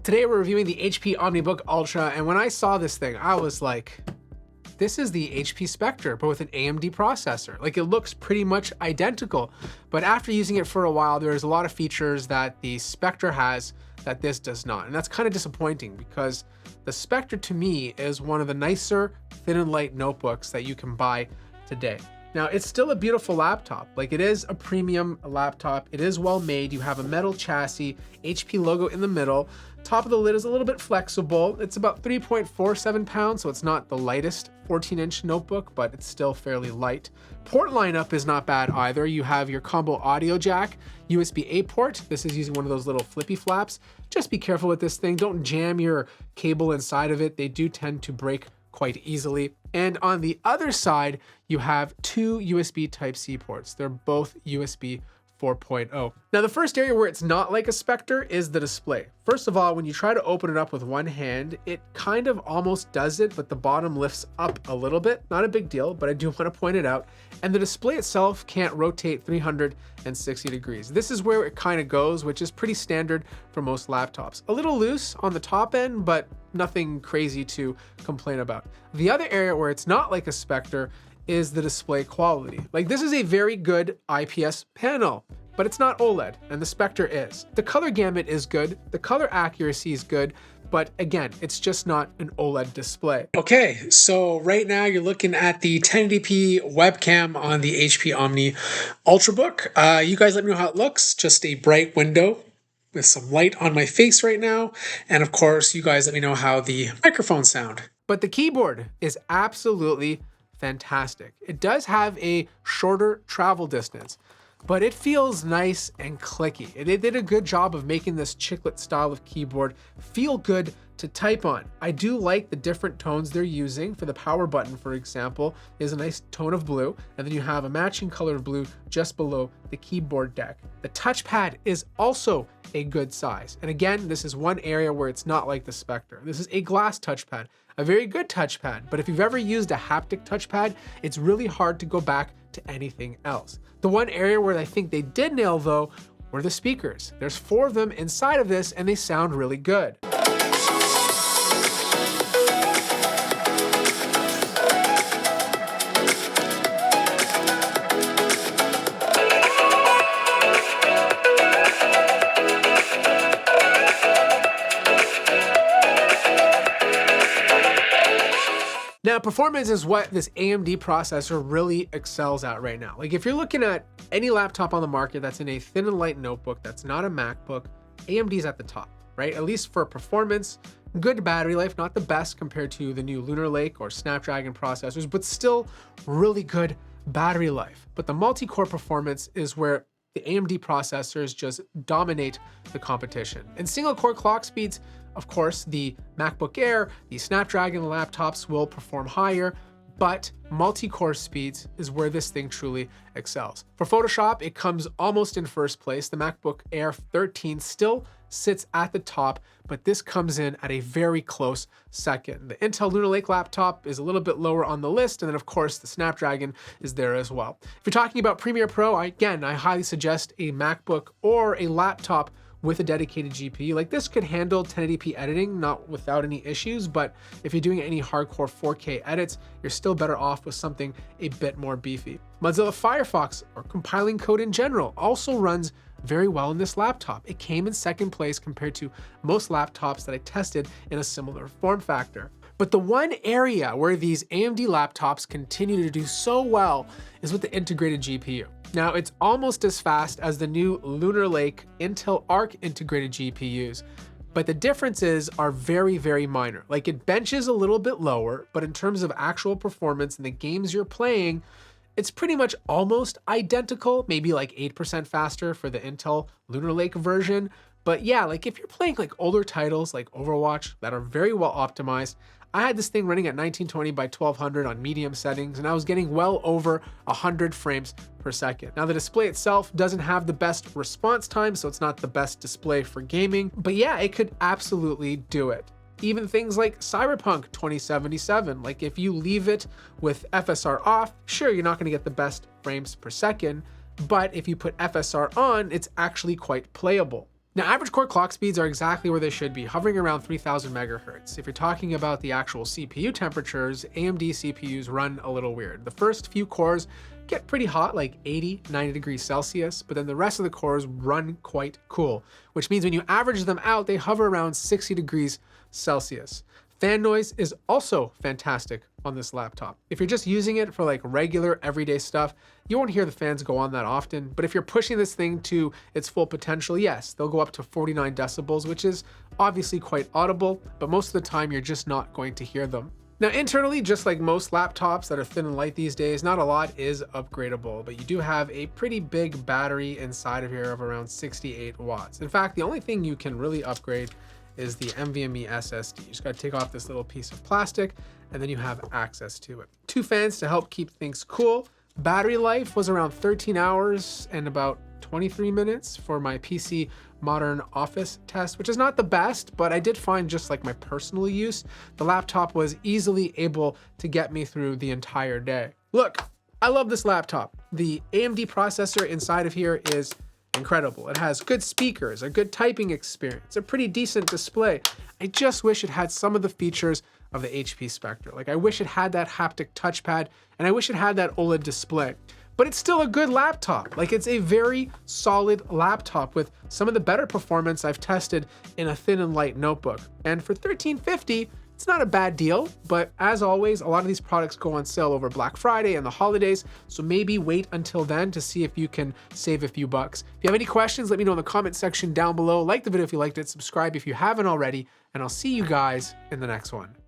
Today we're reviewing the HP OmniBook Ultra, and when I saw this thing, I was like, this is the HP Spectre, but with an AMD processor. Like, it looks pretty much identical, but after using it for a while, there's a lot of features that the Spectre has that this does not, and that's kind of disappointing because the Spectre to me is one of the nicer thin and light notebooks that you can buy today. Now, it's still a beautiful laptop. Like, it is a premium laptop. It is well made. You have a metal chassis, HP logo in the middle. Top of the lid is a little bit flexible. It's about 3.47 pounds, so it's not the lightest 14-inch notebook, but it's still fairly light. Port lineup is not bad either. You have your combo audio jack, USB-A port. This is using one of those little flippy flaps. Just be careful with this thing. Don't jam your cable inside of it. They do tend to break quite easily. And on the other side, you have two USB Type-C ports. They're both USB 4.0. Now, the first area where it's not like a Spectre is the display. First of all, when you try to open it up with one hand, it kind of almost does it, but the bottom lifts up a little bit. Not a big deal, but I do want to point it out. And the display itself can't rotate 360 degrees. This is where it kind of goes, which is pretty standard for most laptops. A little loose on the top end, but nothing crazy to complain about. The other area where it's not like a Spectre is the display quality. Like, this is a very good IPS panel, but it's not OLED, and the Spectre is. The color gamut is good, the color accuracy is good, but again, it's just not an OLED display. Okay, so right now you're looking at the 1080p webcam on the HP Omni Ultrabook. You guys let me know how it looks. Just a bright window with some light on my face right now. And of course, you guys let me know how the microphones sound. But the keyboard is absolutely fantastic. It does have a shorter travel distance, but it feels nice and clicky. It did a good job of making this chiclet style of keyboard feel good to type on. I do like the different tones they're using. For the power button, for example, is a nice tone of blue, and then you have a matching color of blue just below the keyboard deck. The touchpad is also a good size. And again, this is one area where it's not like the Spectre. This is a glass touchpad, a very good touchpad, but if you've ever used a haptic touchpad, it's really hard to go back to anything else. The one area where I think they did nail, though, were the speakers. There's 4 of them inside of this, and they sound really good. Now, performance is what this AMD processor really excels at right now. Like, if you're looking at any laptop on the market that's in a thin and light notebook that's not a MacBook, AMD's at the top, right? At least for performance, good battery life, not the best compared to the new Lunar Lake or Snapdragon processors, but still really good battery life. But the multi-core performance is where the AMD processors just dominate the competition. And single core clock speeds, of course, the MacBook Air, the Snapdragon laptops will perform higher, but multi-core speeds is where this thing truly excels. For Photoshop, it comes almost in first place. The MacBook Air 13 still sits at the top, but this comes in at a very close second. The Intel Lunar Lake laptop is a little bit lower on the list, and then of course the Snapdragon is there as well. If you're talking about Premiere Pro, I highly suggest a MacBook or a laptop with a dedicated GPU. Like, this could handle 1080p editing, not without any issues, but if you're doing any hardcore 4K edits, you're still better off with something a bit more beefy. Mozilla Firefox, or compiling code in general, also runs very well in this laptop. It came in second place compared to most laptops that I tested in a similar form factor. But the one area where these AMD laptops continue to do so well is with the integrated GPU. Now, it's almost as fast as the new Lunar Lake Intel Arc integrated GPUs, but the differences are very, very minor. Like, it benches a little bit lower, but in terms of actual performance in the games you're playing, it's pretty much almost identical, maybe like 8% faster for the Intel Lunar Lake version. But yeah, like, if you're playing like older titles like Overwatch that are very well optimized, I had this thing running at 1920 by 1200 on medium settings, and I was getting well over 100 frames per second. Now, the display itself doesn't have the best response time, so it's not the best display for gaming, but yeah, it could absolutely do it. Even things like Cyberpunk 2077, like, if you leave it with FSR off, sure, you're not gonna get the best frames per second, but if you put FSR on, it's actually quite playable. Now, average core clock speeds are exactly where they should be, hovering around 3000 megahertz. If you're talking about the actual CPU temperatures, AMD CPUs run a little weird. The first few cores get pretty hot, like 80, 90 degrees Celsius, but then the rest of the cores run quite cool, which means when you average them out, they hover around 60 degrees Celsius. Fan noise is also fantastic on this laptop. If you're just using it for like regular everyday stuff, you won't hear the fans go on that often. But if you're pushing this thing to its full potential, yes, they'll go up to 49 decibels, which is obviously quite audible, but most of the time you're just not going to hear them. Now, internally, just like most laptops that are thin and light these days, not a lot is upgradable, but you do have a pretty big battery inside of here of around 68 watts. In fact, the only thing you can really upgrade is the NVMe SSD. You just gotta take off this little piece of plastic and then you have access to it. 2 fans to help keep things cool. Battery life was around 13 hours and about 23 minutes for my PC Modern Office test, which is not the best, but I did find just like my personal use, the laptop was easily able to get me through the entire day. Look, I love this laptop. The AMD processor inside of here is incredible. It has good speakers, a good typing experience, a pretty decent display. I just wish it had some of the features of the HP Spectre. Like I wish it had that haptic touchpad and I wish it had that OLED display. But it's still a good laptop. Like it's a very solid laptop with some of the better performance I've tested in a thin and light notebook. And for $1350, it's not a bad deal, but as always, a lot of these products go on sale over Black Friday and the holidays, so maybe wait until then to see if you can save a few bucks. If you have any questions, let me know in the comment section down below. Like the video if you liked it, subscribe if you haven't already, and I'll see you guys in the next one.